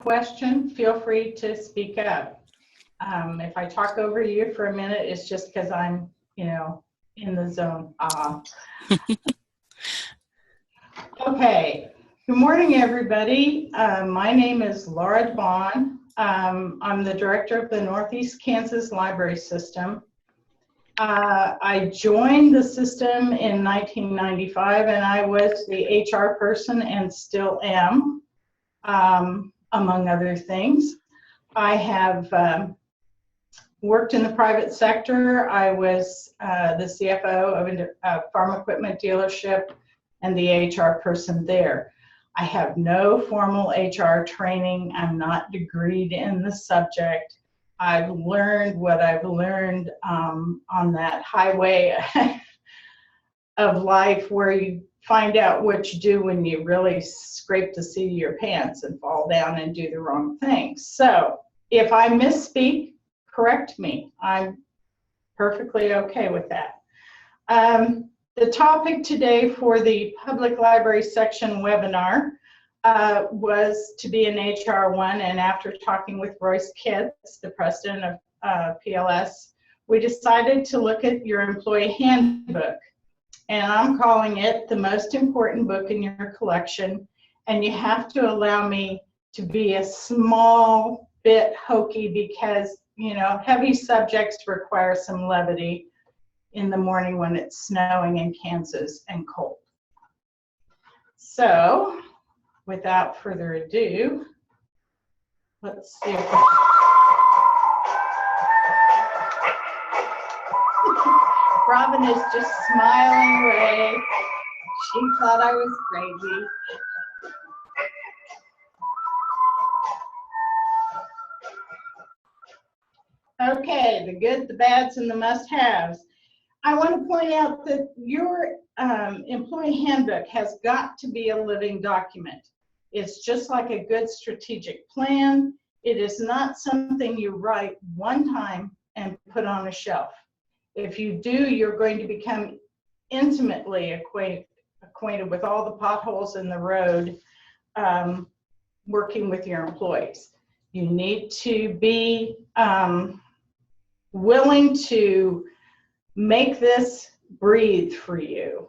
question, feel free to speak up. If I talk over you for a minute, it's just because I'm, in the zone. Okay. Good morning, everybody. My name is Laura Bond. I'm the director of the Northeast Kansas Library System. I joined the system in 1995, and I was the HR person and still am, among other things. I have worked in the private sector. I was the CFO of a farm equipment dealership and the HR person there. I have no formal HR training. I'm not degreed in the subject. I've learned what I've learned on that highway of life where you find out what you do when you really scrape the seat of your pants and fall down and do the wrong thing. So if I misspeak, correct me. I'm perfectly okay with that. The topic today for the Public Library Section webinar was to be an HR1, and after talking with Royce Kitts, the president of PLS, we decided to look at your employee handbook. And I'm calling it the most important book in your collection, and you have to allow me to be a small bit hokey because, heavy subjects require some levity in the morning when it's snowing in Kansas and cold. So, without further ado, let's see if Robin is just smiling away. She thought I was crazy. Okay, the good, the bads, and the must-haves. I want to point out that your employee handbook has got to be a living document. It's just like a good strategic plan. It is not something you write one time and put on a shelf. If you do, you're going to become intimately acquainted with all the potholes in the road working with your employees. You need to be willing to make this breathe for you.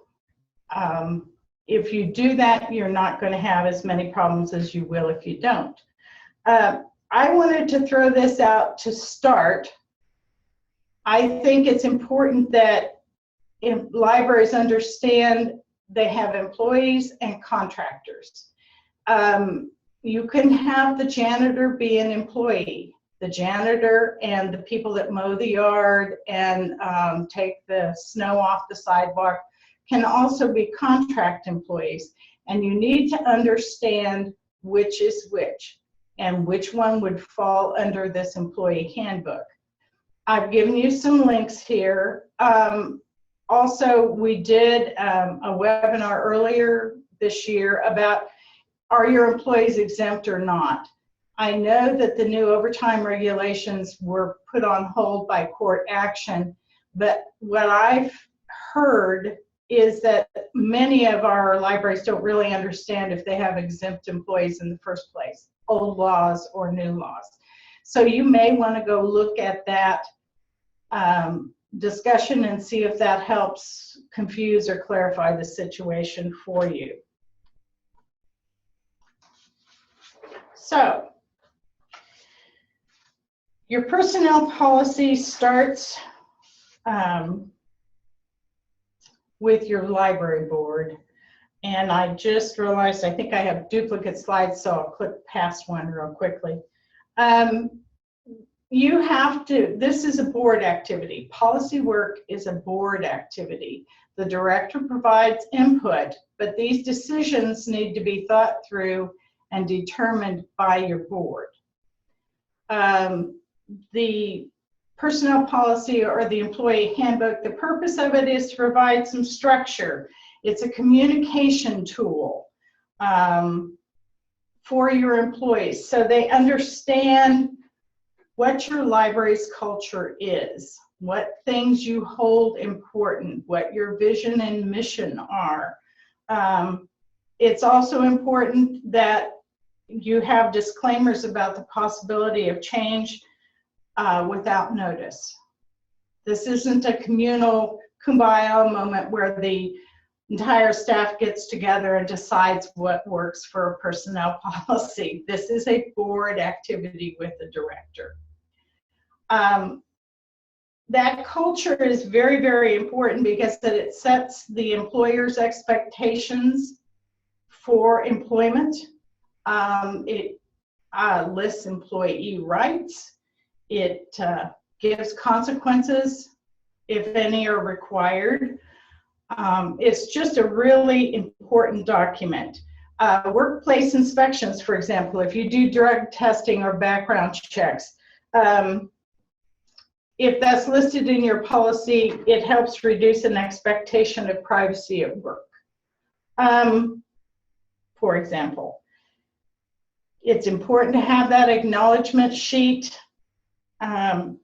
If you do that, you're not going to have as many problems as you will if you don't. I wanted to throw this out to start. I think it's important that libraries understand they have employees and contractors. You can have the janitor be an employee. The janitor and the people that mow the yard and take the snow off the sidewalk can also be contract employees. And you need to understand which is which and which one would fall under this employee handbook. I've given you some links here. Also, we did a webinar earlier this year about are your employees exempt or not? I know that the new overtime regulations were put on hold by court action, but what I've heard is that many of our libraries don't really understand if they have exempt employees in the first place, old laws or new laws. So you may want to go look at that discussion and see if that helps confuse or clarify the situation for you. So, your personnel policy starts with your library board. And I just realized I think I have duplicate slides, so I'll click past one real quickly. You have to, this is a board activity. Policy work is a board activity. The director provides input, but these decisions need to be thought through and determined by your board. The personnel policy or the employee handbook, the purpose of it is to provide some structure. It's a communication tool for your employees so they understand what your library's culture is, what things you hold important, what your vision and mission are. It's also important that you have disclaimers about the possibility of change without notice. This isn't a communal kumbaya moment where the entire staff gets together and decides what works for a personnel policy. This is a board activity with the director. That culture is very, very important because it sets the employer's expectations for employment. It lists employee rights. It gives consequences, if any are required. It's just a really important document. Workplace inspections, for example, if you do drug testing or background checks, if that's listed in your policy, it helps reduce an expectation of privacy at work. For example, it's important to have that acknowledgement sheet and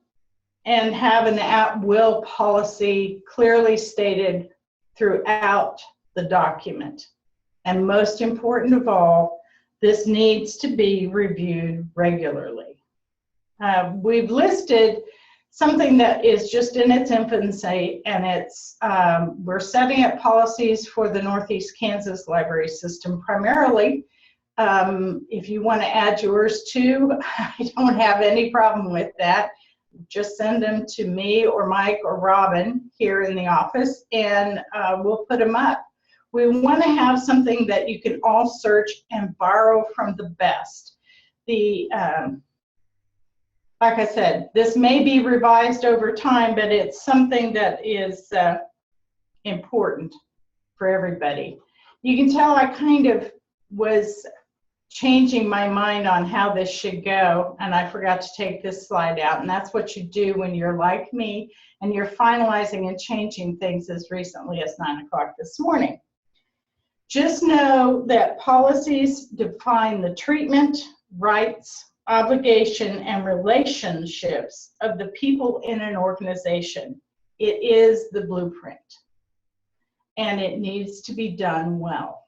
have an at-will policy clearly stated throughout the document. And most important of all, this needs to be reviewed regularly. We've listed something that is just in its infancy, and it's we're setting up policies for the Northeast Kansas library system primarily. If you want to add yours too, I don't have any problem with that. Just send them to me or Mike or Robin here in the office, and we'll put them up. We want to have something that you can all search and borrow from the best. Like I said, this may be revised over time, but it's something that is important for everybody. You can tell I kind of was changing my mind on how this should go, and I forgot to take this slide out, and that's what you do when you're like me and you're finalizing and changing things as recently as 9 o'clock this morning. Just know that policies define the treatment, rights, obligation, and relationships of the people in an organization. It is the blueprint, and it needs to be done well.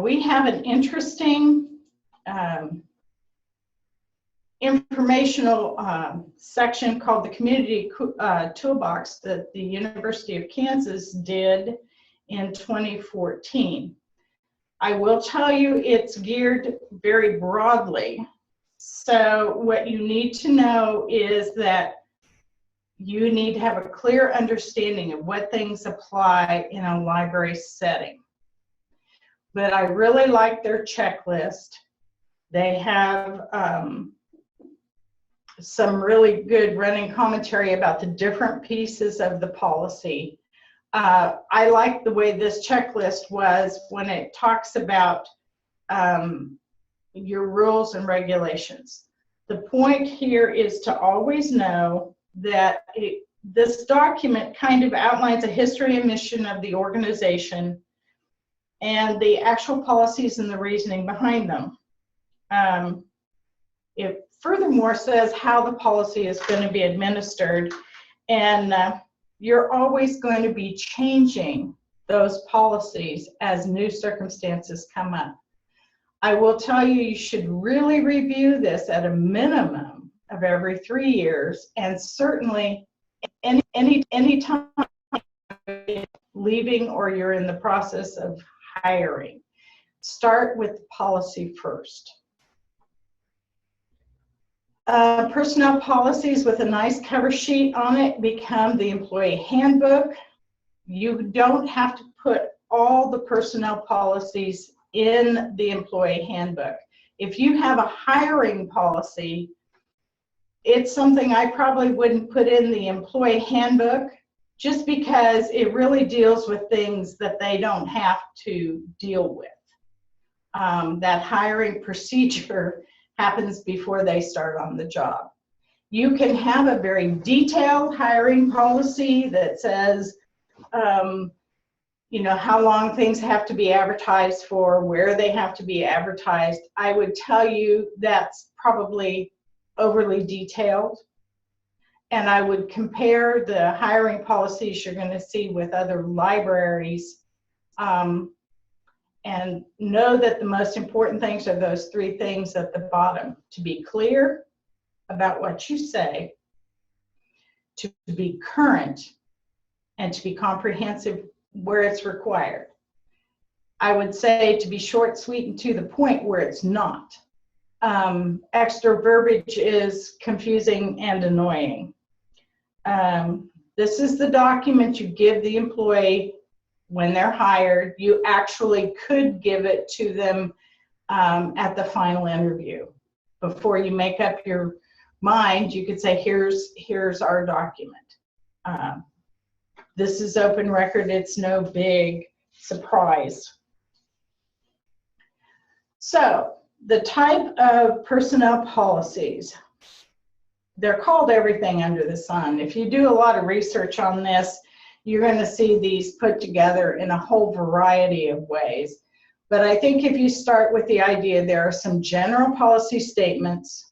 We have an interesting informational section called the Community Toolbox that the University of Kansas did in 2014. I will tell you it's geared very broadly. So what you need to know is that you need to have a clear understanding of what things apply in a library setting. But I really like their checklist. They have some really good running commentary about the different pieces of the policy. I like the way this checklist was when it talks about your rules and regulations. The point here is to always know that this document kind of outlines a history and mission of the organization and the actual policies and the reasoning behind them. It furthermore says how the policy is going to be administered, and you're always going to be changing those policies as new circumstances come up. I will tell you, you should really review this at a minimum of every 3 years, and certainly any time you're leaving or you're in the process of hiring. Start with the policy first. Personnel policies with a nice cover sheet on it become the employee handbook. You don't have to put all the personnel policies in the employee handbook. If you have a hiring policy, it's something I probably wouldn't put in the employee handbook, just because it really deals with things that they don't have to deal with. That hiring procedure happens before they start on the job. You can have a very detailed hiring policy that says, you know, how long things have to be advertised for, where they have to be advertised. I would tell you that's probably overly detailed. And I would compare the hiring policies you're going to see with other libraries, and know that the most important things are those three things at the bottom: to be clear about what you say, to be current, and to be comprehensive where it's required. I would say to be short, sweet, and to the point where it's not. Extra verbiage is confusing and annoying. This is the document you give the employee when they're hired. You actually could give it to them at the final interview. Before you make up your mind, you could say, here's our document. This is open record. It's no big surprise. So the type of personnel policies, they're called everything under the sun. If you do a lot of research on this, you're going to see these put together in a whole variety of ways. But I think if you start with the idea, there are some general policy statements.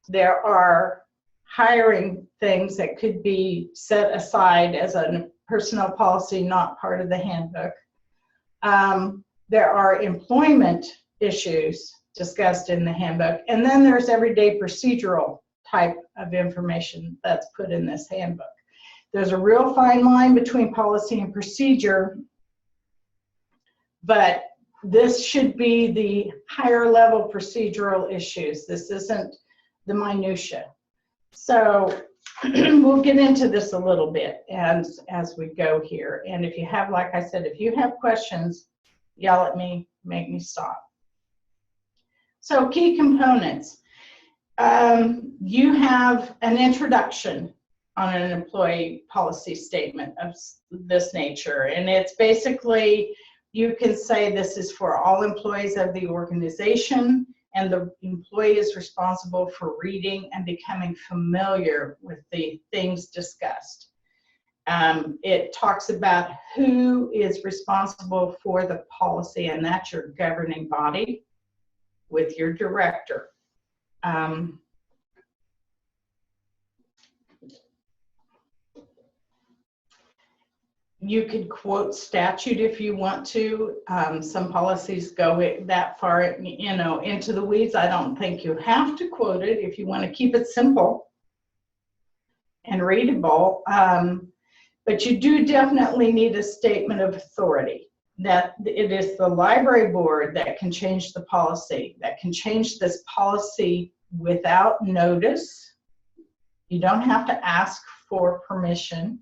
There are hiring things that could be set aside as a personnel policy, not part of the handbook. There are employment issues discussed in the handbook. And then there's everyday procedural type of information that's put in this handbook. There's a real fine line between policy and procedure, but this should be the higher level procedural issues. This isn't the minutia. So we'll get into this a little bit as we go here. And if you have, like I said, if you have questions, yell at me, make me stop. So key components. You have an introduction on an employee policy statement of this nature. And it's basically, you can say this is for all employees of the organization, and the employee is responsible for reading and becoming familiar with the things discussed. It talks about who is responsible for the policy, and that's your governing body with your director. You could quote statute if you want to. Some policies go that far, into the weeds. I don't think you have to quote it if you want to keep it simple and readable. But you do definitely need a statement of authority that it is the library board that can change the policy, that can change this policy without notice. You don't have to ask for permission.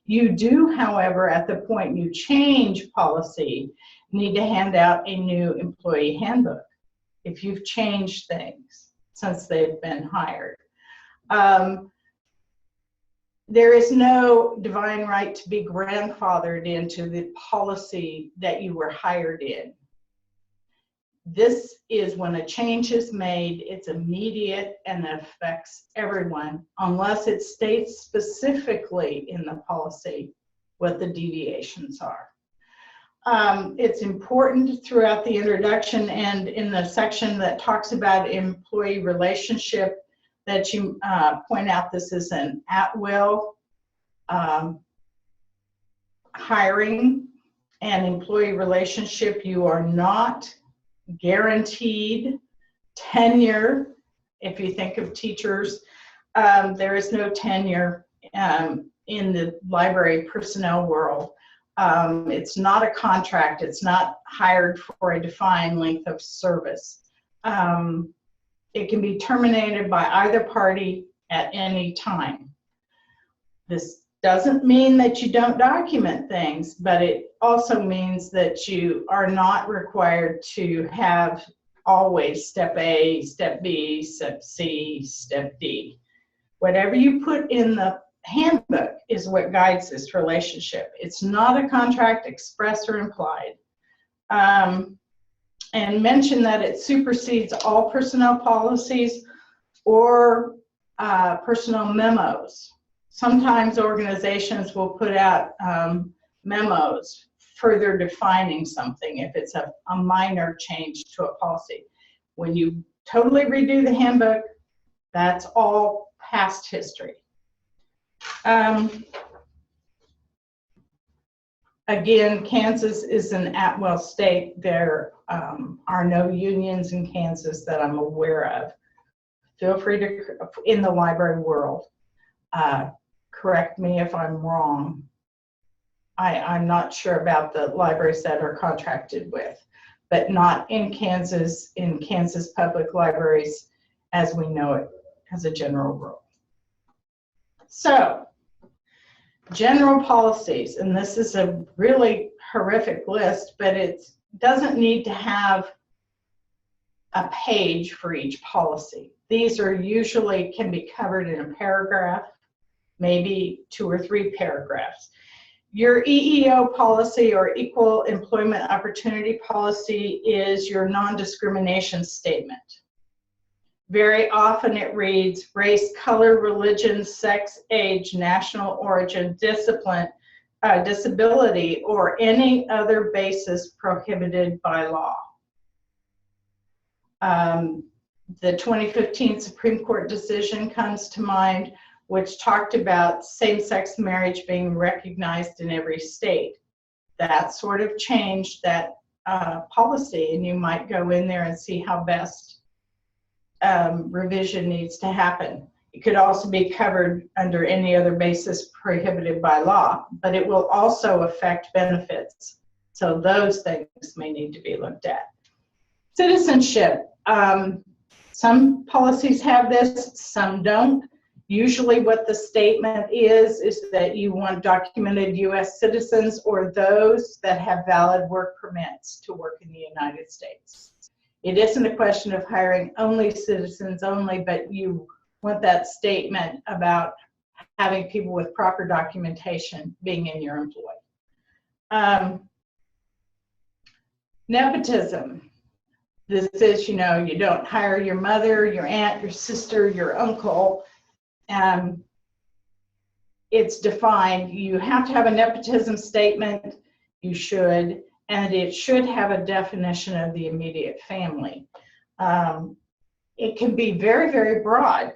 You do, however, at the point you change policy, need to hand out a new employee handbook if you've changed things since they've been hired. There is no divine right to be grandfathered into the policy that you were hired in. This is when a change is made, it's immediate and affects everyone, unless it states specifically in the policy what the deviations are. It's important throughout the introduction and in the section that talks about employee relationship that you point out this is an at-will hiring and employee relationship. You are not guaranteed tenure. If you think of teachers, there is no tenure in the library personnel world. It's not a contract. It's not hired for a defined length of service. It can be terminated by either party at any time. This doesn't mean that you don't document things, but it also means that you are not required to have always step A, step B, step C, step D. Whatever you put in the handbook is what guides this relationship. It's not a contract, express or implied. And mention that it supersedes all personnel policies or personnel memos. Sometimes organizations will put out memos further defining something if it's a minor change to a policy. When you totally redo the handbook, that's all past history. Again, Kansas is an at-will state. There are no unions in Kansas that I'm aware of. Feel free to, in the library world, correct me if I'm wrong. I'm not sure about the libraries that are contracted with, but not in Kansas public libraries as we know it as a general rule. So, general policies, and this is a really horrific list, but it doesn't need to have a page for each policy. These are usually can be covered in a paragraph, maybe 2 or 3 paragraphs. Your EEO policy or Equal Employment Opportunity Policy is your non-discrimination statement. Very often it reads race, color, religion, sex, age, national origin, disability, or any other basis prohibited by law. The 2015 Supreme Court decision comes to mind, which talked about same-sex marriage being recognized in every state. That sort of changed that policy, and you might go in there and see how best revision needs to happen. It could also be covered under any other basis prohibited by law, but it will also affect benefits. So those things may need to be looked at. Citizenship. Some policies have this, some don't. Usually what the statement is that you want documented U.S. citizens or those that have valid work permits to work in the United States. It isn't a question of hiring only citizens only, but you want that statement about having people with proper documentation being in your employ. Nepotism. This is, you know, you don't hire your mother, your aunt, your sister, your uncle. It's defined. You have to have a nepotism statement. You should. And it should have a definition of the immediate family. It can be very, very broad.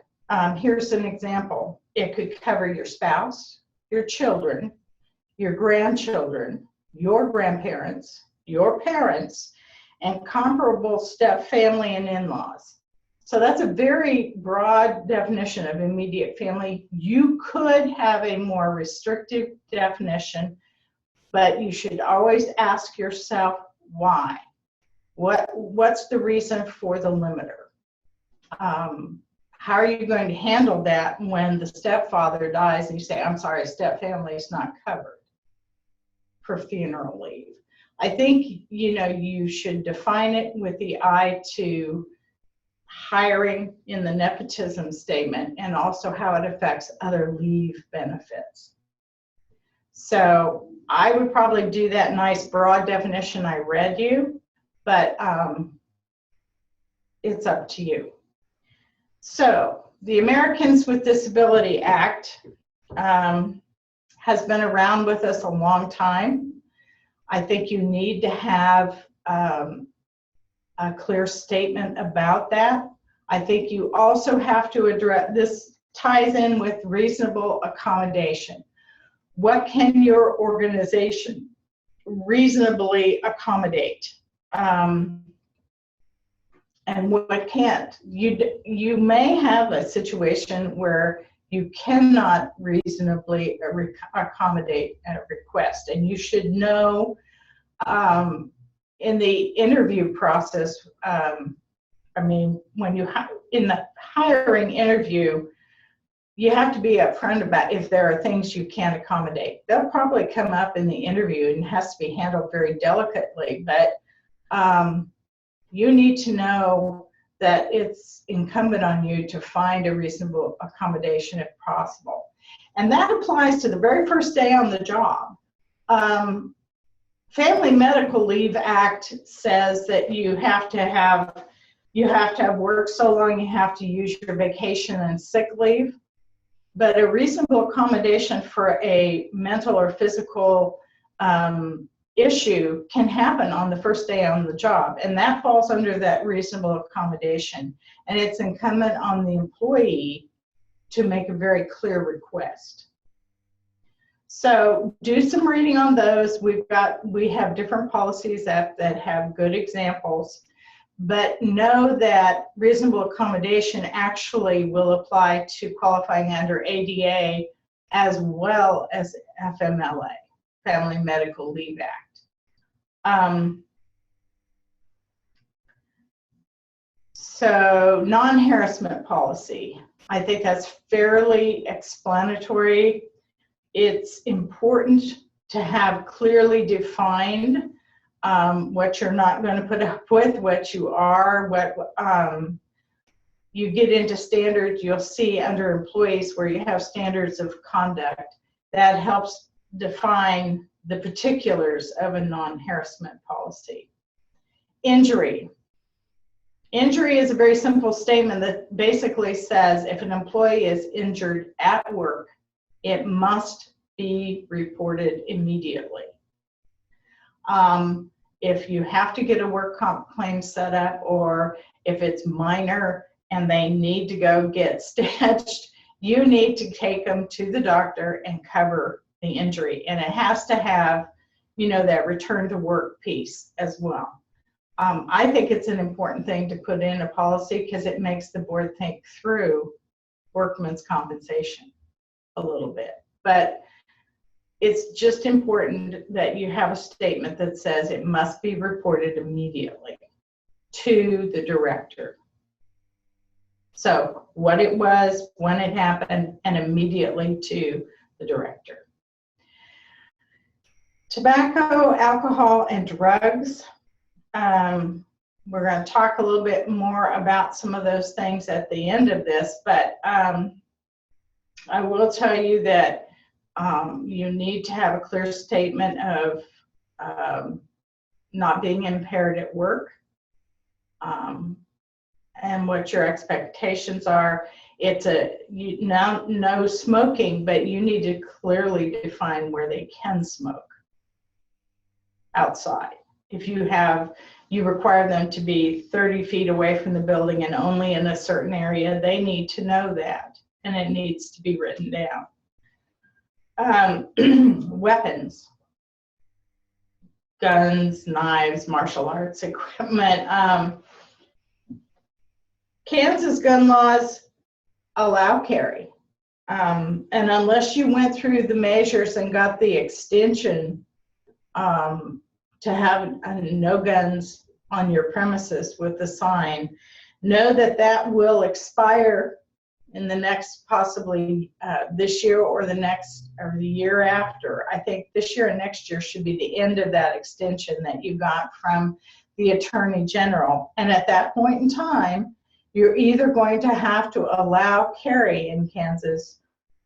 Here's an example. It could cover your spouse, your children, your grandchildren, your grandparents, your parents, and comparable step family and in-laws. So that's a very broad definition of immediate family. You could have a more restrictive definition, but you should always ask yourself why. What's the reason for the limiter? How are you going to handle that when the stepfather dies and you say, I'm sorry, stepfamily is not covered for funeral leave? I think, you know, you should define it with the eye to hiring in the nepotism statement and also how it affects other leave benefits. So I would probably do that nice broad definition I read you, but it's up to you. So the Americans with Disability Act has been around with us a long time. I think you need to have a clear statement about that. I think you also have to address, this ties in with reasonable accommodation. What can your organization reasonably accommodate? And what can't? You may have a situation where you cannot reasonably accommodate a request, and you should know in the interview process, I mean, when you in the hiring interview, you have to be upfront about if there are things you can't accommodate. They'll probably come up in the interview and has to be handled very delicately, but you need to know that it's incumbent on you to find a reasonable accommodation if possible. And that applies to the very first day on the job. Family Medical Leave Act says that you have to have work so long you have to use your vacation and sick leave. But a reasonable accommodation for a mental or physical issue can happen on the first day on the job, and that falls under that reasonable accommodation. And it's incumbent on the employee to make a very clear request. So do some reading on those. We have different policies that have good examples, but know that reasonable accommodation actually will apply to qualifying under ADA as well as FMLA, Family Medical Leave Act. So non-harassment policy, I think that's fairly explanatory. It's important to have clearly defined what you're not going to put up with, what you are, what you get into standards. You'll see under employees where you have standards of conduct that helps define the particulars of a non-harassment policy. Injury. Injury is a very simple statement that basically says if an employee is injured at work, it must be reported immediately. If you have to get a work comp claim set up, or if it's minor and they need to go get stitched, you need to take them to the doctor and cover the injury. And it has to have, you know, that return to work piece as well. I think it's an important thing to put in a policy because it makes the board think through workman's compensation a little bit. But it's just important that you have a statement that says it must be reported immediately to the director. So what it was, when it happened, and immediately to the director. Tobacco, alcohol, and drugs. We're going to talk a little bit more about some of those things at the end of this, but I will tell you that you need to have a clear statement of not being impaired at work and what your expectations are. It's no smoking, but you need to clearly define where they can smoke outside. If you require them to be 30 feet away from the building and only in a certain area, they need to know that, and it needs to be written down. Weapons, guns, knives, martial arts equipment. Kansas gun laws allow carry. And unless you went through the measures and got the extension to have no guns on your premises with the sign, know that that will expire in the next, possibly this year or the next, or the year after. I think this year and next year should be the end of that extension that you got from the Attorney General. And at that point in time, you're either going to have to allow carry in Kansas,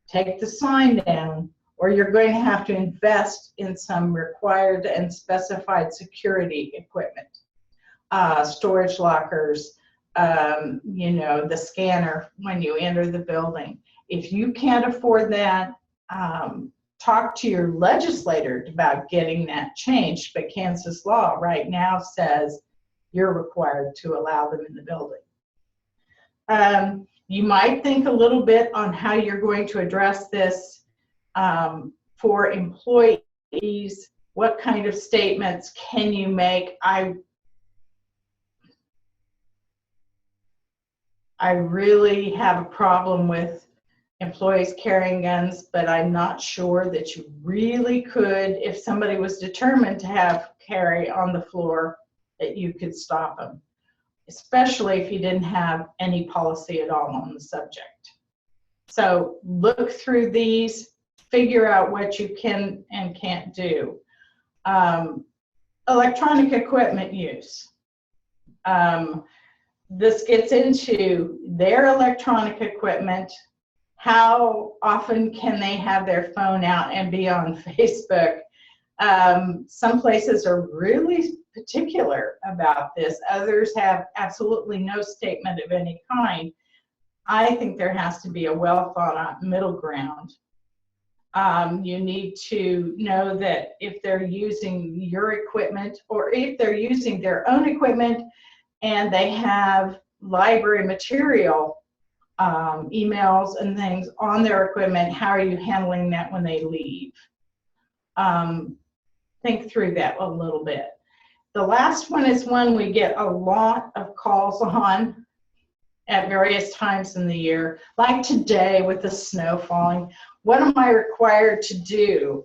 take the sign down, or you're going to have to invest in some required and specified security equipment, storage lockers, you know, the scanner when you enter the building. If you can't afford that, talk to your legislator about getting that changed, but Kansas law right now says you're required to allow them in the building. You might think a little bit on how you're going to address this for employees. What kind of statements can you make? I really have a problem with employees carrying guns, but I'm not sure that you really could, if somebody was determined to have carry on the floor, that you could stop them, especially if you didn't have any policy at all on the subject. So look through these, figure out what you can and can't do. Electronic equipment use. This gets into their electronic equipment. How often can they have their phone out and be on Facebook? Some places are really particular about this. Others have absolutely no statement of any kind. I think there has to be a well thought out middle ground. You need to know that if they're using your equipment, or if they're using their own equipment and they have library material, emails and things on their equipment, how are you handling that when they leave? think through that a little bit. The last one is one we get a lot of calls on at various times in the year, like today with the snow falling. What am I required to do?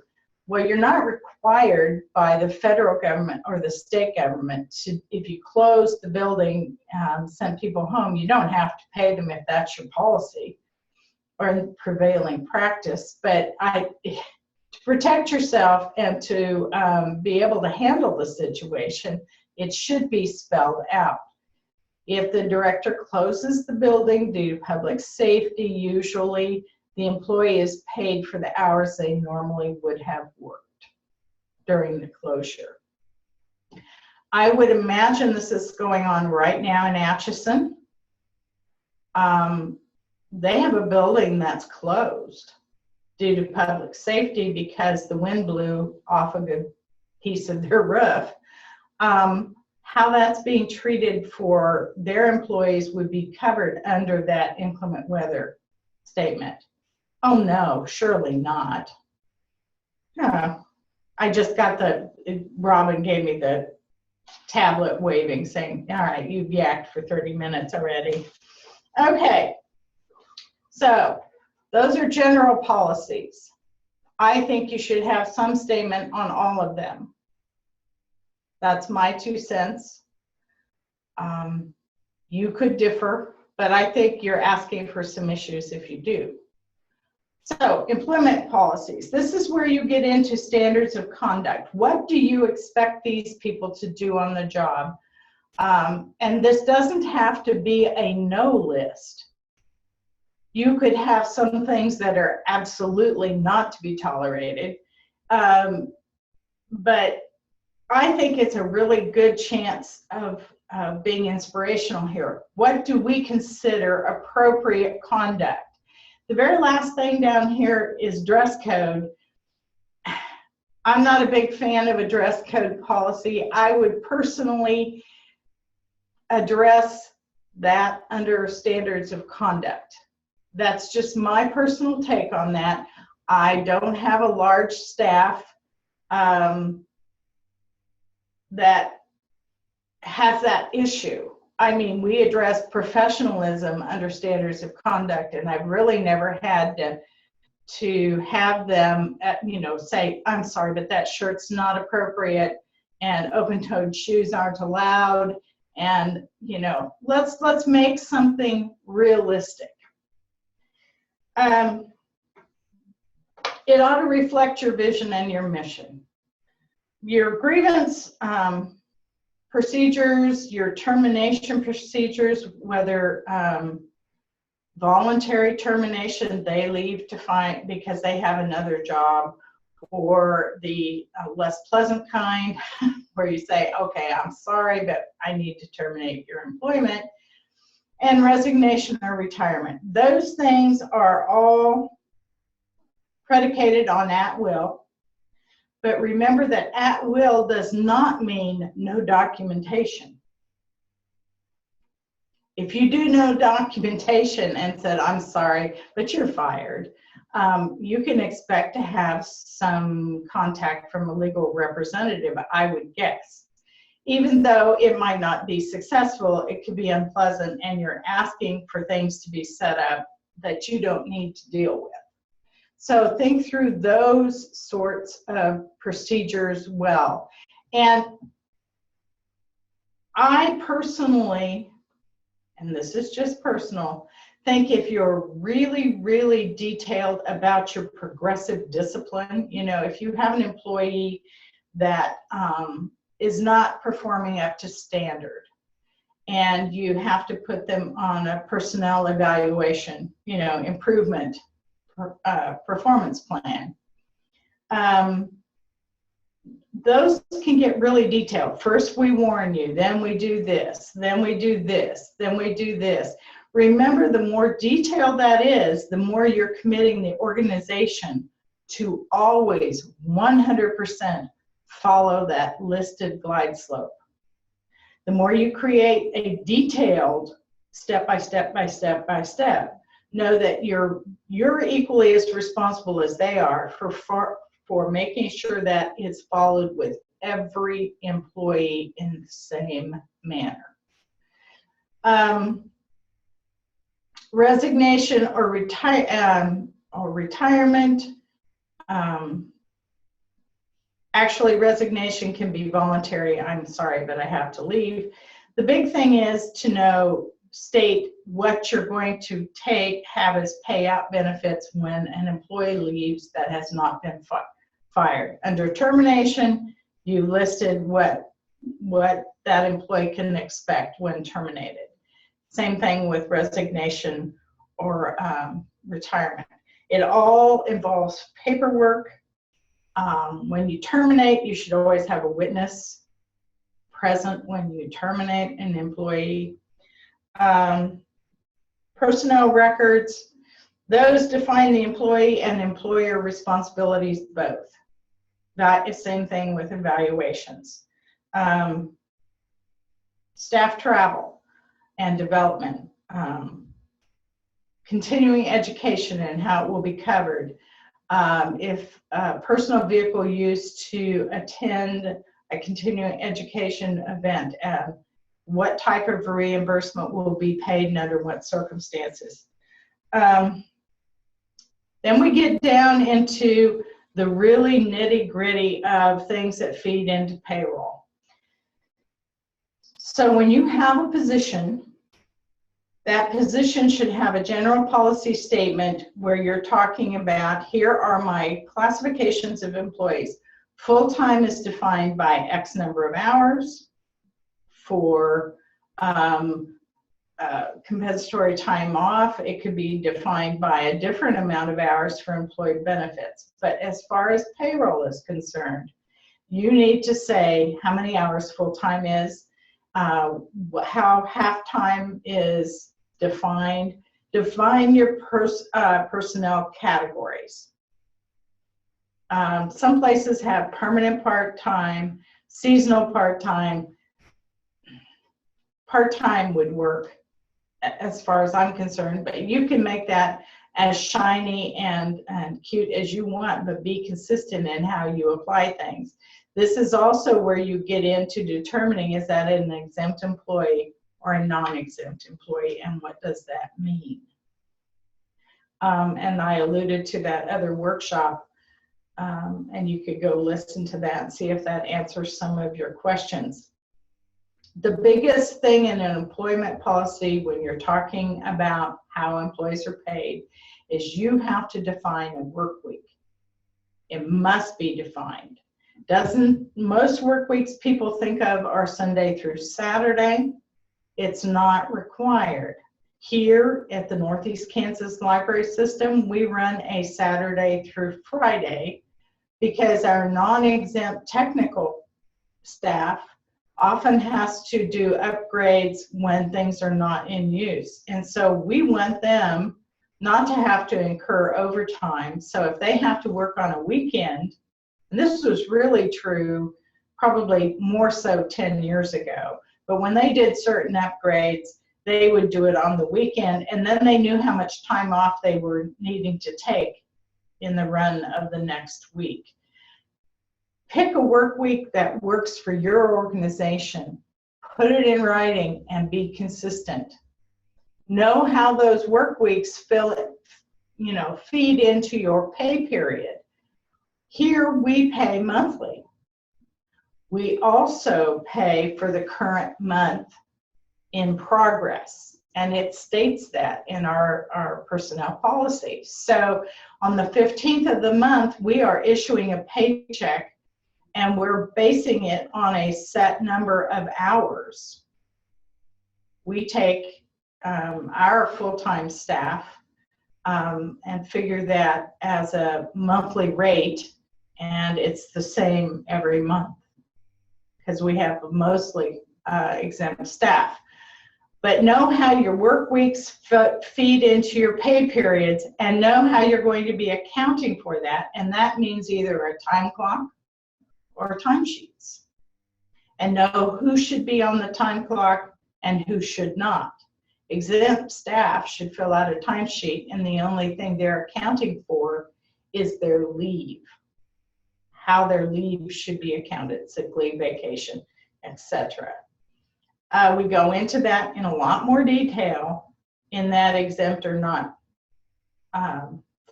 Well, you're not required by the federal government or the state government to, if you close the building, send people home, you don't have to pay them if that's your policy or prevailing practice. But to protect yourself and to be able to handle the situation, it should be spelled out. If the director closes the building due to public safety, usually the employee is paid for the hours they normally would have worked during the closure. I would imagine this is going on right now in Atchison. They have a building that's closed due to public safety because the wind blew off a good piece of their roof. How that's being treated for their employees would be covered under that inclement weather statement. Oh no, surely not. I just got Robin gave me the tablet waving saying, all right, you've yacked for 30 minutes already. Okay, so those are general policies. I think you should have some statement on all of them. That's my 2 cents. You could differ, but I think you're asking for some issues if you do. So, employment policies. This is where you get into standards of conduct. What do you expect these people to do on the job? And this doesn't have to be a no list. You could have some things that are absolutely not to be tolerated. But I think it's a really good chance of being inspirational here. What do we consider appropriate conduct? The very last thing down here is dress code. I'm not a big fan of a dress code policy. I would personally address that under standards of conduct. That's just my personal take on that. I don't have a large staff that has that issue. I mean, we address professionalism under standards of conduct, and I've really never had to have them, say, I'm sorry, but that shirt's not appropriate, and open-toed shoes aren't allowed, and let's make something realistic. It ought to reflect your vision and your mission. Your grievance procedures, your termination procedures, whether voluntary termination, they leave to find because they have another job, or the less pleasant kind where you say, okay, I'm sorry, but I need to terminate your employment, and resignation or retirement. Those things are all predicated on at will. But remember that at will does not mean no documentation. If you do no documentation and said, I'm sorry, but you're fired, you can expect to have some contact from a legal representative, I would guess. Even though it might not be successful, it could be unpleasant, and you're asking for things to be set up that you don't need to deal with. So think through those sorts of procedures well. And I personally, and this is just personal, think if you're really, really detailed about your progressive discipline, if you have an employee that is not performing up to standard, and you have to put them on a personnel evaluation, improvement performance plan. Those can get really detailed. First we warn you, then we do this, then we do this, then we do this. Remember, the more detailed that is, the more you're committing the organization to always 100% follow that listed glide slope. The more you create a detailed step by step by step by step, know that you're equally as responsible as they are for for making sure that it's followed with every employee in the same manner. Resignation or retirement. Actually, resignation can be voluntary. I'm sorry, but I have to leave. The big thing is to state what you're going to have as payout benefits when an employee leaves that has not been fired. Under termination, you listed what that employee can expect when terminated. Same thing with resignation or retirement. It all involves paperwork. When you terminate, you should always have a witness present when you terminate an employee. Personnel records, those define the employee and employer responsibilities both. That is the same thing with evaluations. Staff travel and development. Continuing education and how it will be covered. If a personal vehicle used to attend a continuing education event, what type of reimbursement will be paid and under what circumstances. Then we get down into the really nitty-gritty of things that feed into payroll. So when you have a position, that position should have a general policy statement where you're talking about, here are my classifications of employees. Full-time is defined by X number of hours. For compensatory time off, it could be defined by a different amount of hours for employee benefits. But as far as payroll is concerned, you need to say how many hours full-time is, how half-time is defined. Define your personnel categories. Some places have permanent part-time, seasonal part-time. Part-time would work as far as I'm concerned, but you can make that as shiny and cute as you want, but be consistent in how you apply things. This is also where you get into determining, is that an exempt employee or a non-exempt employee, and what does that mean? And I alluded to that other workshop, and you could go listen to that and see if that answers some of your questions. The biggest thing in an employment policy when you're talking about how employees are paid is you have to define a work week. It must be defined. Most work weeks people think of are Sunday through Saturday. It's not required. Here at the Northeast Kansas Library System, we run a Saturday through Friday because our non-exempt technical staff often has to do upgrades when things are not in use. And so we want them not to have to incur overtime. So if they have to work on a weekend, and this was really true probably more so 10 years ago, but when they did certain upgrades, they would do it on the weekend, and then they knew how much time off they were needing to take in the run of the next week. Pick a work week that works for your organization. Put it in writing and be consistent. Know how those work weeks feed into your pay period. Here we pay monthly. We also pay for the current month in progress, and it states that in our personnel policy. So on the 15th of the month, we are issuing a paycheck, and we're basing it on a set number of hours. We take our full-time staff and figure that as a monthly rate, and it's the same every month because we have mostly exempt staff. But know how your work weeks feed into your pay periods, and know how you're going to be accounting for that, and that means either a time clock or timesheets. And know who should be on the time clock and who should not. Exempt staff should fill out a timesheet, and the only thing they're accounting for is their leave. how their leave should be accounted, sick leave, vacation, etc. We go into that in a lot more detail in that exempt or not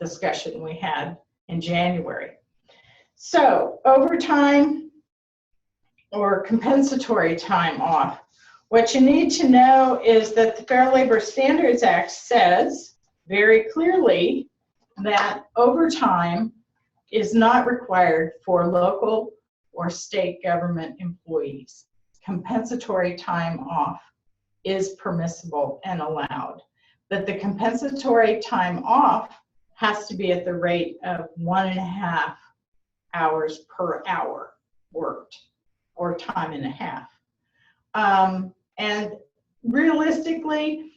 discussion we had in January. So overtime or compensatory time off. What you need to know is that the Fair Labor Standards Act says very clearly that overtime is not required for local or state government employees. Compensatory time off is permissible and allowed, but the compensatory time off has to be at the rate of 1.5 hours per hour worked, or time and a half. And realistically,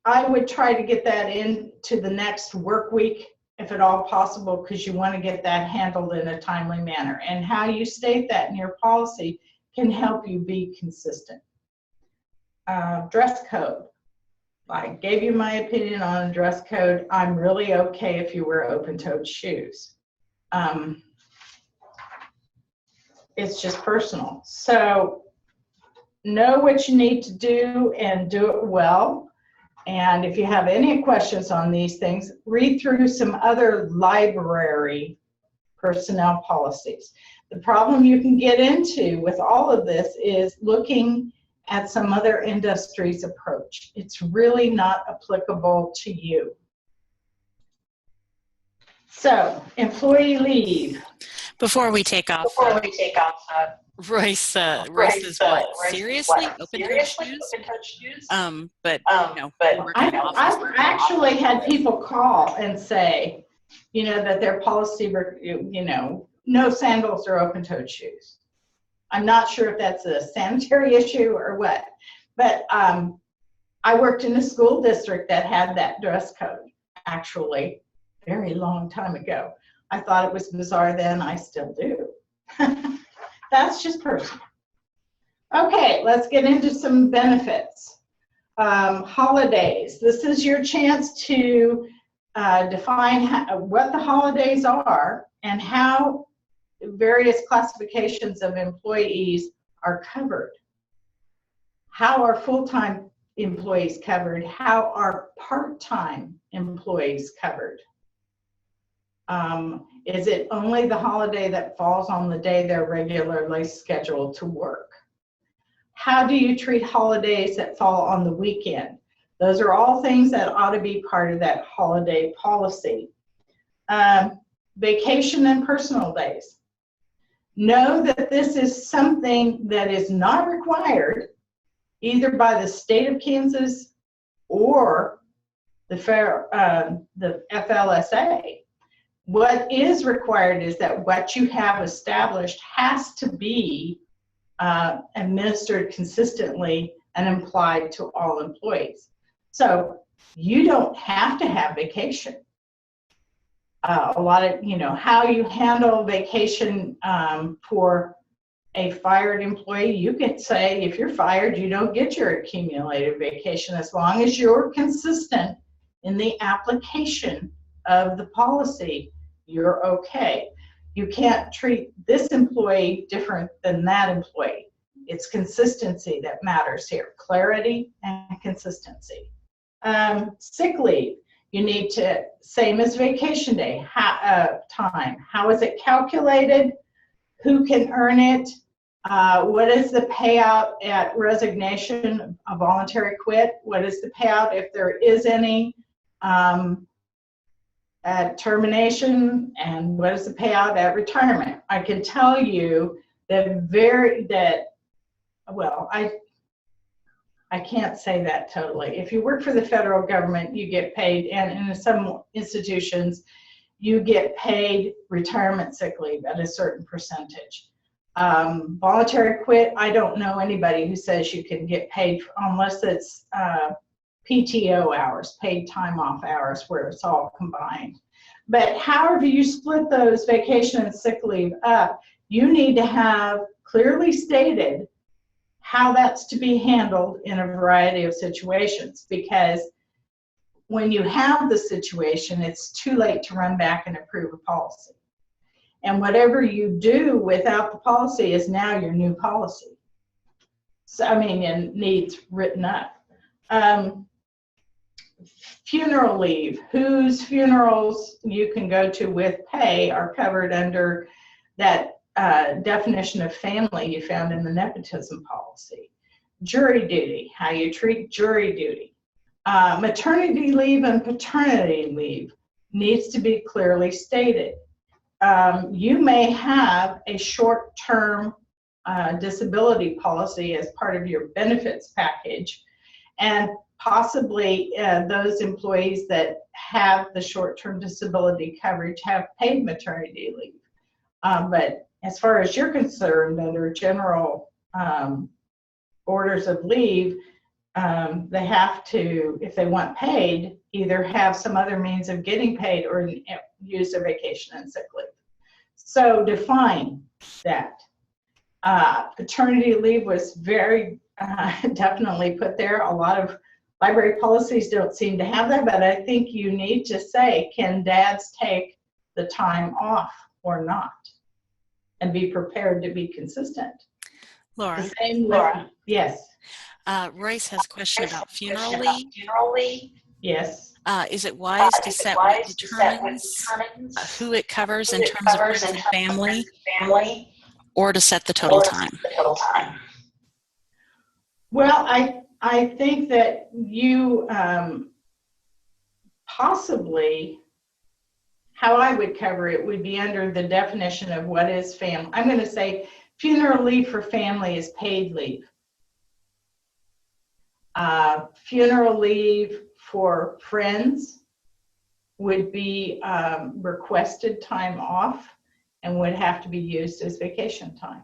I would try to get that into the next work week, if at all possible, because you want to get that handled in a timely manner. And how you state that in your policy can help you be consistent. Dress code. I gave you my opinion on dress code. I'm really okay if you wear open-toed shoes. It's just personal. So know what you need to do and do it well. And if you have any questions on these things, read through some other library personnel policies. The problem you can get into with all of this is looking at some other industry's approach. It's really not applicable to you. So, employee leave. Before we take off, Royce says, what, seriously? Open-toed shoes? But I've actually had people call and say, that their policy, no sandals or open-toed shoes. I'm not sure if that's a sanitary issue or what, but I worked in a school district that had that dress code, actually, very long time ago. I thought it was bizarre then, I still do. That's just personal. Okay, let's get into some benefits. Holidays. This is your chance to define what the holidays are and how various classifications of employees are covered. How are full-time employees covered? How are part-time employees covered? Is it only the holiday that falls on the day they're regularly scheduled to work? How do you treat holidays that fall on the weekend? Those are all things that ought to be part of that holiday policy. Vacation and personal days. Know that this is something that is not required either by the state of Kansas or the FLSA. What is required is that what you have established has to be administered consistently and applied to all employees. So you don't have to have vacation. A lot of, how you handle vacation for a fired employee, you could say if you're fired, you don't get your accumulated vacation as long as you're consistent in the application of the policy. You're okay. You can't treat this employee different than that employee. It's consistency that matters here, clarity and consistency. Sick leave, you need to, same as vacation day, time. How is it calculated? Who can earn it? What is the payout at resignation, a voluntary quit? What is the payout if there is any? At termination, and what is the payout at retirement? I can tell you that I can't say that totally. If you work for the federal government, you get paid, and in some institutions, you get paid retirement sick leave at a certain percentage. Voluntary quit, I don't know anybody who says you can get paid unless it's PTO hours, paid time off hours, where it's all combined. But however you split those vacation and sick leave up, you need to have clearly stated how that's to be handled in a variety of situations, because when you have the situation, it's too late to run back and approve a policy. And whatever you do without the policy is now your new policy. So, I mean, and needs written up. Funeral leave, whose funerals you can go to with pay are covered under that definition of family you found in the nepotism policy. Jury duty, how you treat jury duty. Maternity leave and paternity leave needs to be clearly stated. You may have a short-term disability policy as part of your benefits package, and possibly those employees that have the short-term disability coverage have paid maternity leave. But as far as you're concerned, under general orders of leave, they have to, if they want paid, either have some other means of getting paid or use their vacation and sick leave. So define that. Paternity leave was very definitely put there. A lot of library policies don't seem to have that, but I think you need to say, can dads take the time off or not? And be prepared to be consistent. Laura. The same Laura. Yes. Royce has a question about funeral leave. Yes. Is it wise to set what determines who it covers in terms of friends and family, or to set the total time? Well, I think that you possibly, how I would cover it would be under the definition of what is family. I'm going to say funeral leave for family is paid leave. Funeral leave for friends would be requested time off and would have to be used as vacation time.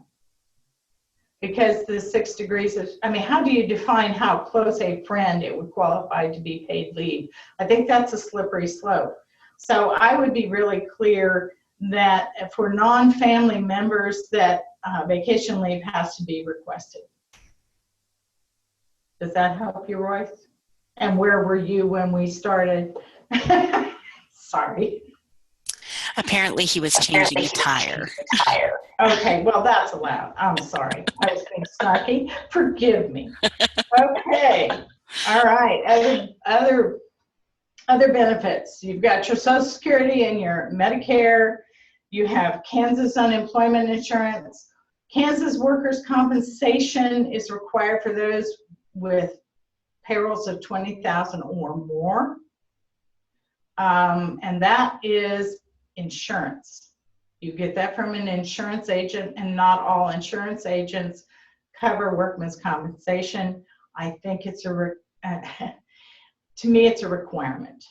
Because the 6 degrees of, I mean, how do you define how close a friend it would qualify to be paid leave? I think that's a slippery slope. So I would be really clear that for non-family members that vacation leave has to be requested. Does that help you, Royce? And where were you when we started? Sorry. Apparently he was changing a tire. Okay, well that's allowed. I'm sorry. I was being snarky. Forgive me. Okay. All right. Other benefits. You've got your Social Security and your Medicare. You have Kansas unemployment insurance. Kansas workers' compensation is required for those with payrolls of $20,000 or more. And that is insurance. You get that from an insurance agent, and not all insurance agents cover workman's compensation. I think it's to me, it's a requirement.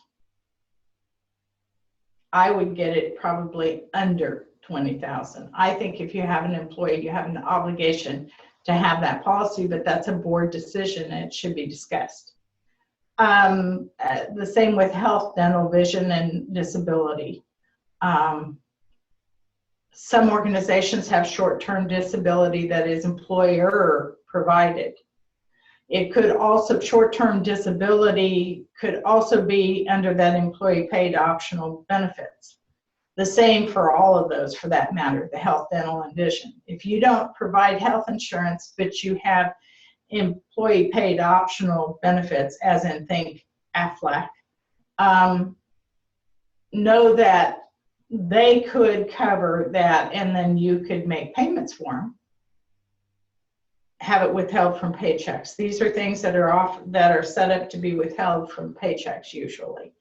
I would get it probably under $20,000. I think if you have an employee, you have an obligation to have that policy, but that's a board decision and it should be discussed. The same with health, dental, vision, and disability. Some organizations have short-term disability that is employer provided. It could also, short-term disability could also be under that employee paid optional benefits. The same for all of those, for that matter, the health, dental, and vision. If you don't provide health insurance, but you have employee paid optional benefits, as in think AFLAC, know that they could cover that, and then you could make payments for them, have it withheld from paychecks. These are things that are set up to be withheld from paychecks usually.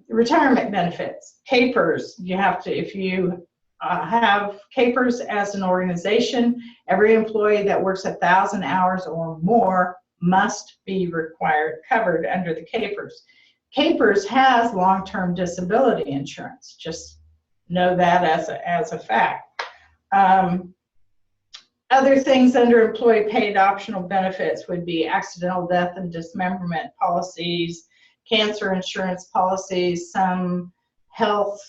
Retirement benefits, CAPERS. You have to, if you have CAPERS as an organization, every employee that works 1,000 hours or more must be covered under the CAPERS. CAPERS has long-term disability insurance. Just know that as a fact. Other things under employee paid optional benefits would be accidental death and dismemberment policies, cancer insurance policies, some health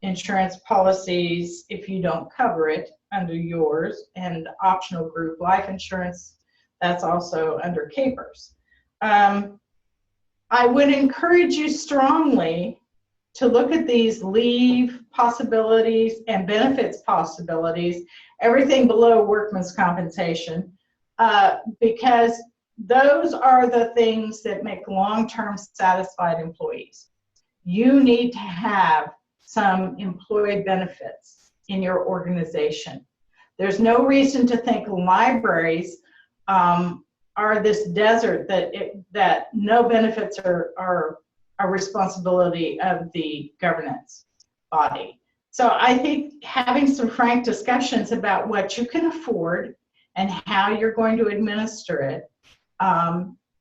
insurance policies if you don't cover it under yours, and optional group life insurance, that's also under CAPERS. I would encourage you strongly to look at these leave possibilities and benefits possibilities, everything below workman's compensation, because those are the things that make long-term satisfied employees. You need to have some employee benefits in your organization. There's no reason to think libraries are this desert that no benefits are a responsibility of the governance body. So I think having some frank discussions about what you can afford and how you're going to administer it.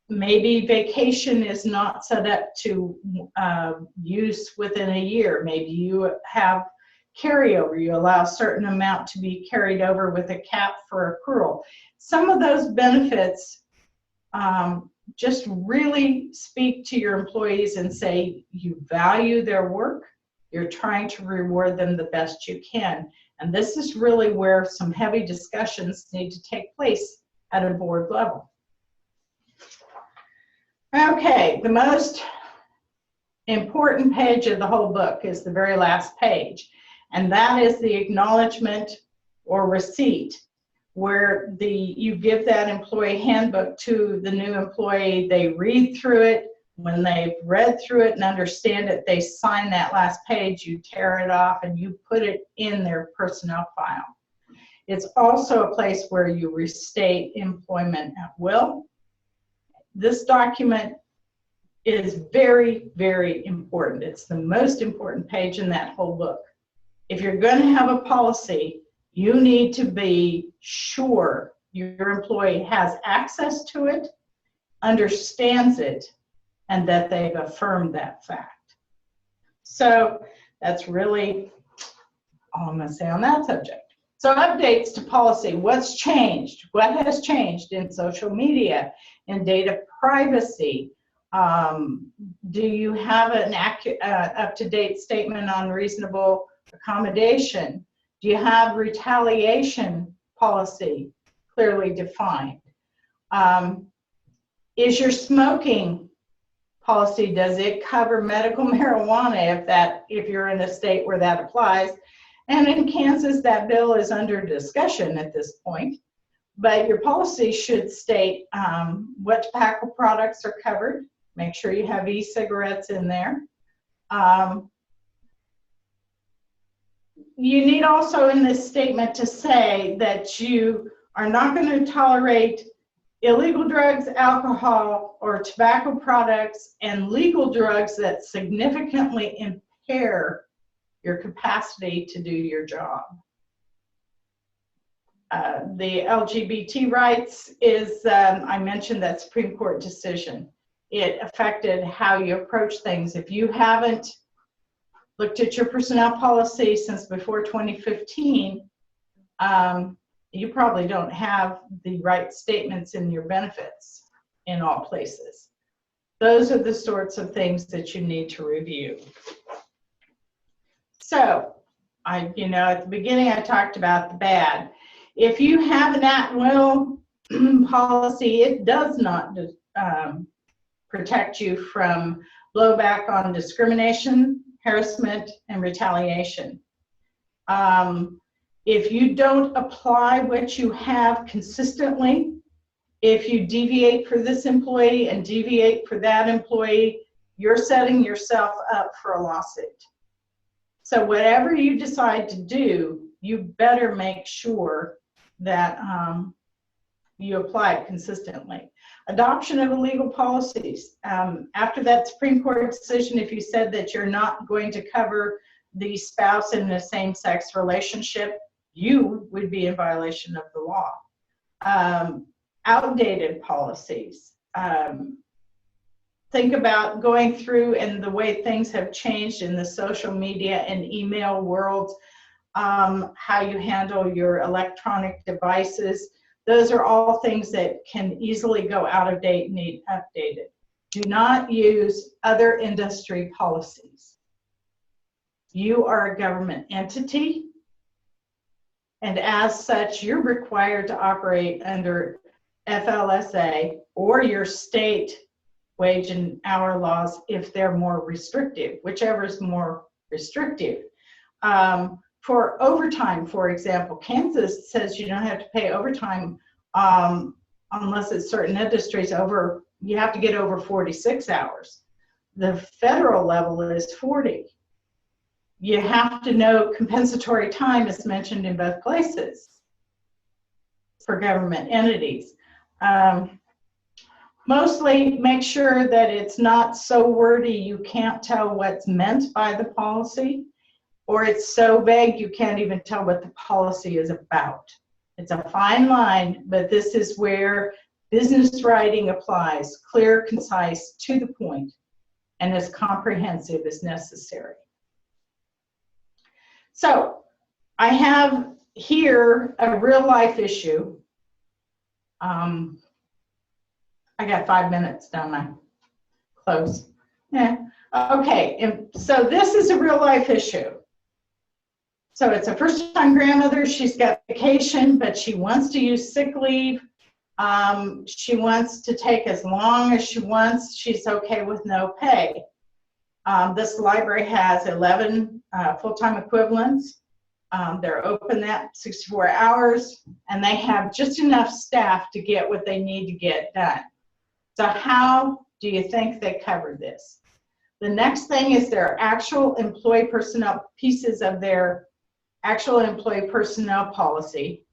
Maybe vacation is not set up to use within a year. Maybe you have carryover. You allow a certain amount to be carried over with a cap for accrual. Some of those benefits just really speak to your employees and say you value their work. You're trying to reward them the best you can. And this is really where some heavy discussions need to take place at a board level. Okay, the most important page of the whole book is the very last page, and that is the acknowledgement or receipt, where you give that employee handbook to the new employee. They read through it. When they've read through it and understand it, they sign that last page. You tear it off and you put it in their personnel file. It's also a place where you restate employment at will. This document is very, very important. It's the most important page in that whole book. If you're going to have a policy, you need to be sure your employee has access to it, understands it, and that they've affirmed that fact. So that's really all I'm going to say on that subject. So updates to policy. What's changed? What has changed in social media, in data privacy? Do you have an up-to-date statement on reasonable accommodation? Do you have retaliation policy clearly defined? Is your smoking policy, does it cover medical marijuana if you're in a state where that applies? And in Kansas, that bill is under discussion at this point. But your policy should state what tobacco products are covered. Make sure you have e-cigarettes in there. You need also in this statement to say that you are not going to tolerate illegal drugs, alcohol, or tobacco products, and legal drugs that significantly impair your capacity to do your job. The LGBT rights is, I mentioned that Supreme Court decision. It affected how you approach things. If you haven't looked at your personnel policy since before 2015, you probably don't have the right statements in your benefits in all places. Those are the sorts of things that you need to review. So, at the beginning I talked about the bad. If you have an at-will policy, it does not protect you from blowback on discrimination, harassment, and retaliation. If you don't apply what you have consistently, if you deviate for this employee and deviate for that employee, you're setting yourself up for a lawsuit. So whatever you decide to do, you better make sure that you apply it consistently. Adoption of illegal policies. After that Supreme Court decision, if you said that you're not going to cover the spouse in a same-sex relationship, you would be in violation of the law. Outdated policies. Think about going through and the way things have changed in the social media and email world, how you handle your electronic devices. Those are all things that can easily go out of date and need updated. Do not use other industry policies. You are a government entity, and as such, you're required to operate under FLSA or your state wage and hour laws if they're more restrictive, whichever is more restrictive. For overtime, for example, Kansas says you don't have to pay overtime unless it's certain industries over, you have to get over 46 hours. The federal level is 40. You have to know compensatory time is mentioned in both places for government entities. Mostly make sure that it's not so wordy you can't tell what's meant by the policy, or it's so vague you can't even tell what the policy is about. It's a fine line, but this is where business writing applies, clear, concise, to the point, and as comprehensive as necessary. So I have here a real life issue. I got 5 minutes, don't I? Close. Yeah. Okay, and so this is a real life issue. So it's a first-time grandmother. She's got vacation, but she wants to use sick leave. She wants to take as long as she wants. She's okay with no pay. This library has 11 full-time equivalents. They're open at 64 hours, and they have just enough staff to get what they need to get done. So how do you think they covered this? The next thing is their actual employee personnel, pieces of their actual employee personnel policy,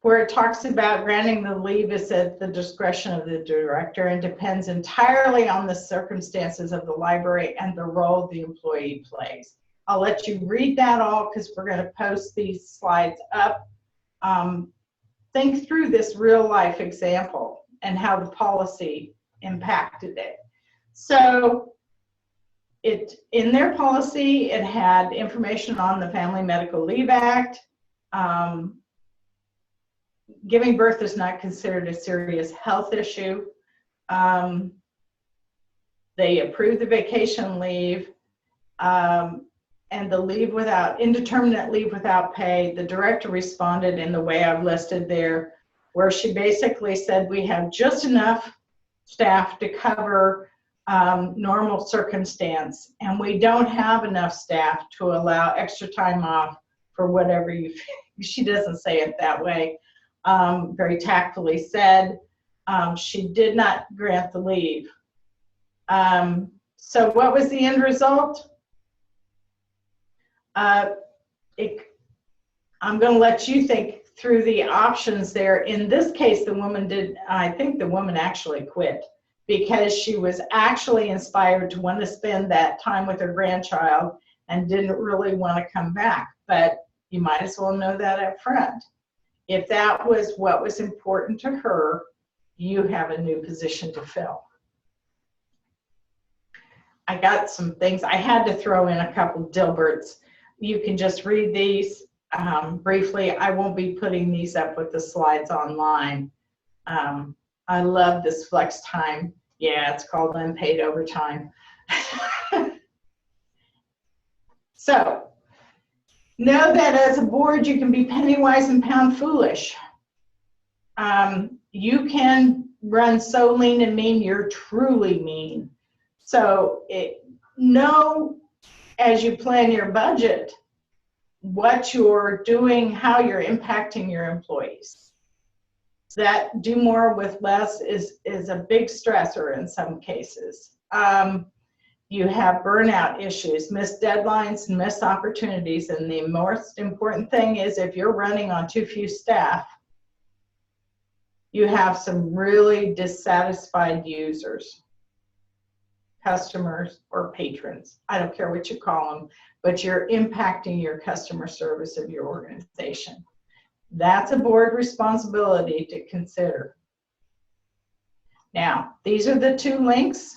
where it talks about granting the leave is at the discretion of the director and depends entirely on the circumstances of the library and the role the employee plays. I'll let you read that all because we're going to post these slides up. Think through this real life example and how the policy impacted it. So in their policy, it had information on the Family Medical Leave Act. Giving birth is not considered a serious health issue. They approved the vacation leave and the leave without, indeterminate leave without pay. The director responded in the way I've listed there, where she basically said we have just enough staff to cover normal circumstance, and we don't have enough staff to allow extra time off for whatever you, she doesn't say it that way, very tactfully said. She did not grant the leave. So what was the end result? I'm going to let you think through the options there. In this case, the woman did, I think the woman actually quit because she was actually inspired to want to spend that time with her grandchild and didn't really want to come back. But you might as well know that up front. If that was what was important to her, you have a new position to fill. I got some things. I had to throw in a couple Dilberts. You can just read these briefly. I won't be putting these up with the slides online. I love this flex time. Yeah, it's called unpaid overtime. So, know that as a board, you can be penny wise and pound foolish. You can run so lean and mean, you're truly mean. So, know as you plan your budget, what you're doing, how you're impacting your employees. That do more with less is a big stressor in some cases. You have burnout issues, missed deadlines, and missed opportunities, and the most important thing is if you're running on too few staff, you have some really dissatisfied users, customers, or patrons. I don't care what you call them, but you're impacting your customer service of your organization. That's a board responsibility to consider. Now, these are the two links,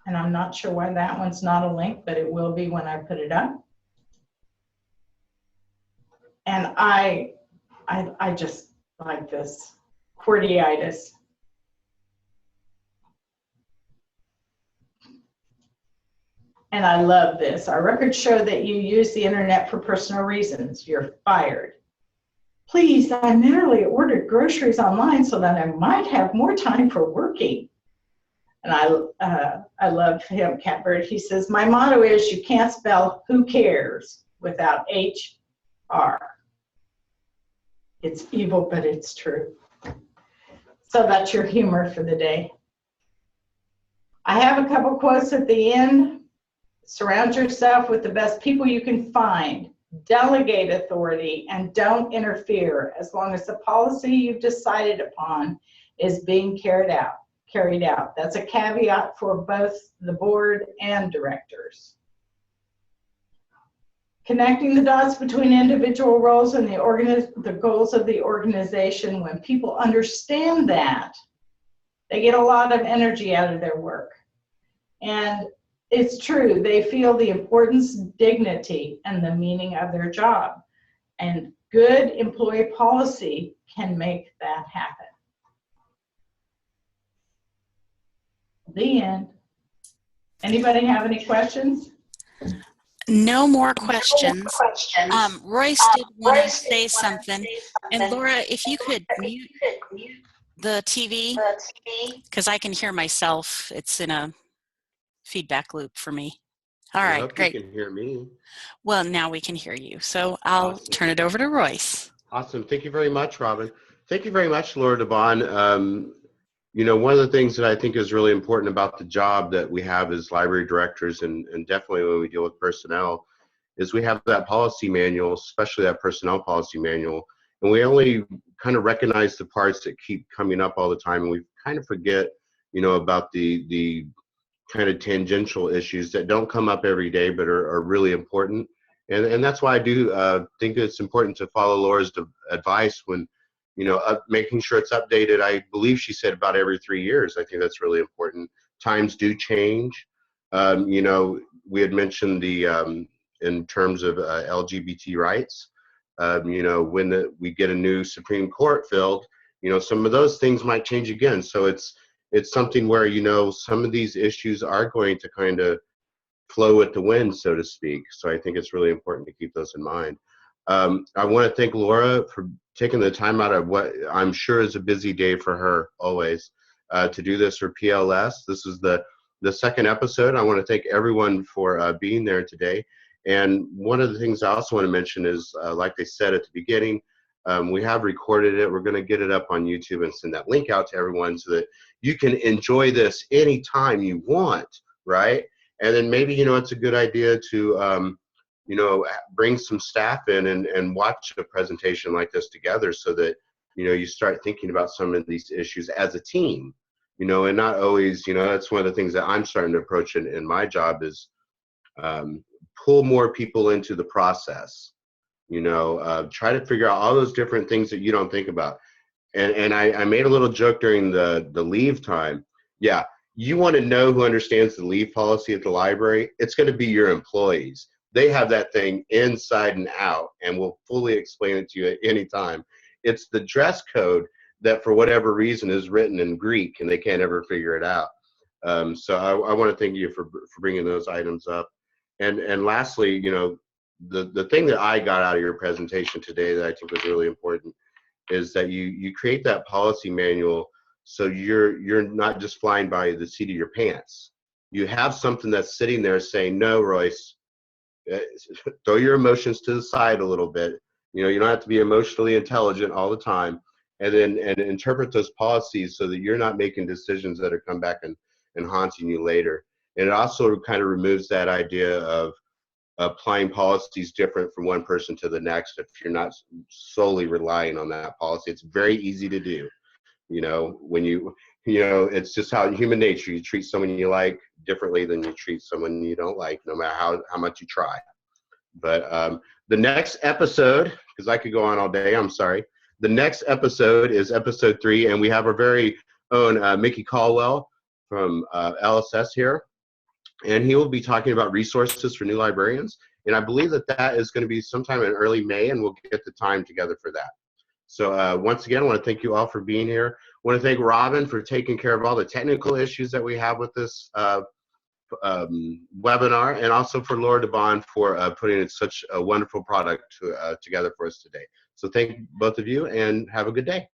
and I'm not sure why that one's not a link, but it will be when I put it up. And I just like this, Cordiitis. And I love this. Our records show that you use the internet for personal reasons. You're fired. please, I merely ordered groceries online so that I might have more time for working. And I love him, Catbird. He says, my motto is you can't spell who cares without HR. It's evil, but it's true. So that's your humor for the day. I have a couple quotes at the end. Surround yourself with the best people you can find. Delegate authority and don't interfere as long as the policy you've decided upon is being carried out. That's a caveat for both the board and directors. Connecting the dots between individual roles and the goals of the organization. When people understand that, they get a lot of energy out of their work. And it's true, they feel the importance, dignity, and the meaning of their job. And good employee policy can make that happen. The end. Anybody have any questions? No more questions. Royce did want to say something. And Laura, if you could mute the TV, because I can hear myself. It's in a feedback loop for me. All right, great. You can hear me. Well, now we can hear you. So I'll turn it over to Royce. Awesome. Thank you very much, Robin. Thank you very much, Laura DeBon. You know, one of the things that I think is really important about the job that we have as library directors, and definitely when we deal with personnel, is we have that policy manual, especially that personnel policy manual, and we only kind of recognize the parts that keep coming up all the time, and we kind of forget, you know, about the kind of tangential issues that don't come up every day but are really important. And that's why I do think it's important to follow Laura's advice when, you know, making sure it's updated. I believe she said about every 3 years. I think that's really important. Times do change. You know, we had mentioned the, in terms of LGBT rights, you know, when we get a new Supreme Court filled, you know, some of those things might change again. So it's something where, you know, some of these issues are going to kind of flow with the wind, so to speak. So I think it's really important to keep those in mind. I want to thank Laura for taking the time out of what I'm sure is a busy day for her always to do this for PLS. This is the second episode. I want to thank everyone for being there today. And one of the things I also want to mention is, like they said at the beginning, we have recorded it. We're going to get it up on YouTube and send that link out to everyone so that you can enjoy this anytime you want, right? And then maybe, you know, it's a good idea to, you know, bring some staff in and watch a presentation like this together so that, you know, you start thinking about some of these issues as a team, you know, and not always, you know, that's one of the things that I'm starting to approach in my job is pull more people into the process, you know, try to figure out all those different things that you don't think about. And I made a little joke during the leave time. Yeah, you want to know who understands the leave policy at the library? It's going to be your employees. They have that thing inside and out and will fully explain it to you at any time. It's the dress code that for whatever reason is written in Greek and they can't ever figure it out. So I want to thank you for bringing those items up. And lastly, you know, the thing that I got out of your presentation today that I think was really important is that you create that policy manual so you're not just flying by the seat of your pants. You have something that's sitting there saying, no, Royce, throw your emotions to the side a little bit. You know, you don't have to be emotionally intelligent all the time, and interpret those policies so that you're not making decisions that are come back and haunting you later. And it also kind of removes that idea of applying policies different from one person to the next if you're not solely relying on that policy. It's very easy to do. You know, when you know, it's just how human nature, you treat someone you like differently than you treat someone you don't like, no matter how much you try. But the next episode, because I could go on all day, I'm sorry. The next episode is episode 3, and we have our very own Mickey Caldwell from LSS here. And he will be talking about resources for new librarians. And I believe that is going to be sometime in early May, and we'll get the time together for that. So once again, I want to thank you all for being here. I want to thank Robin for taking care of all the technical issues that we have with this webinar, and also for Laura DeBon for putting in such a wonderful product together for us today. So thank both of you and have a good day.